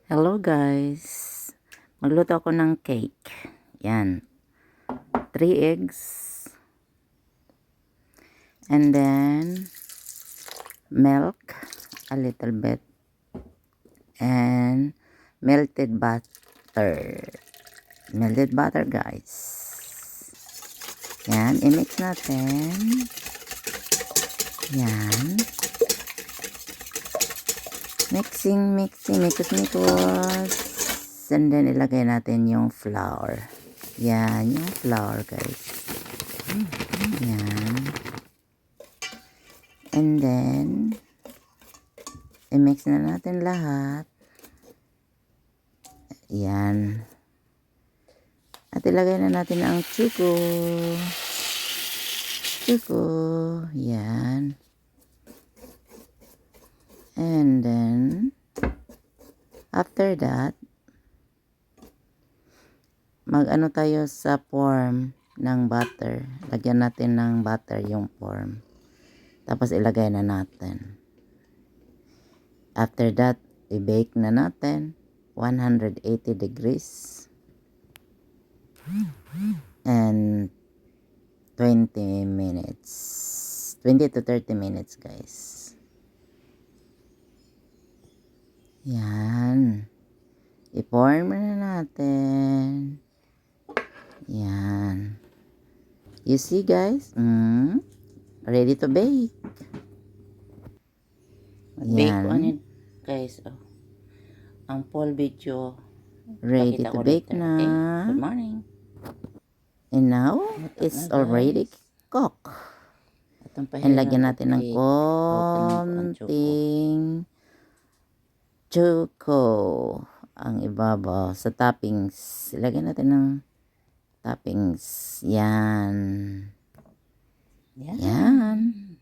Hello guys, magluto ako ng cake. Yan, 3 eggs, and then milk a little bit, and melted butter guys. Yan, i-mix natin. Yan, mixing, mikos, and then ilagay natin yung flour. Yan, yung flour guys. Yan, and then i-mix na natin lahat. Yan, at ilagay na natin ang chuko. Yan, and then after that, mag-ano tayo sa form ng butter. Lagyan natin ng butter yung form. Tapos ilagay na natin. After that, i-bake na natin 180 degrees and 20 to 30 minutes guys. Yan, i-form na natin. Yan, you see guys, ready to bake. Bake ko ano guys, ang full video Ready to bake later. na. Okay. Good morning. And now it's already cooked. And lagyan natin ng konting choco ang ibabaw sa toppings. Lagyan natin ng toppings. Yan.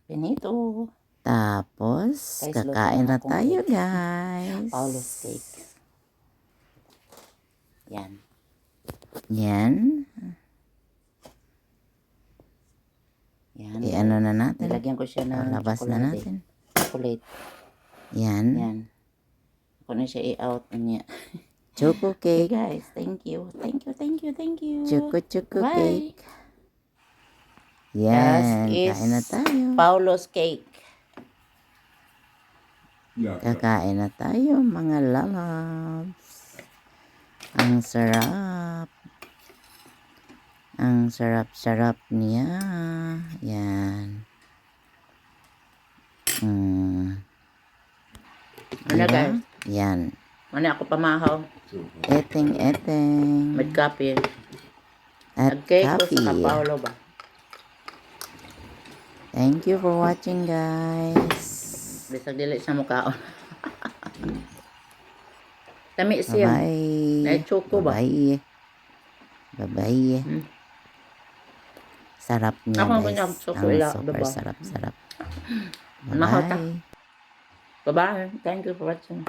Pinito. Tapos, Guys, kakain na luto na akong tayo, cake. guys. Paulo's cake. Yan. Yan. Yan. I-ano na natin. Nilagyan ko siya ng Labas na natin. chocolate. Yan. Yan. Ako na siya i-out niya. Choco Okay cake. guys, thank you. Choco Bye. cake. Yan. This is Kain na tayo. Paulo's cake. Kakain na tayo, mga lalabs. Ang sarap. Ang sarap-sarap niya. Yan. Ano guys? Yan. Ano ako pamahaw? Eteng. Med coffee. At Nag-cake ko coffee. sa Paulo ba? Thank you for watching, guys. Bisag dili sa mukhaon. Tami siya. Bye-bye. Na-choco ba? Bye-bye. Sarap niya, Ako guys. ang choco Ang ila, super diba? sarap. Nahota. Bye-bye. Bye-bye. Thank you for watching.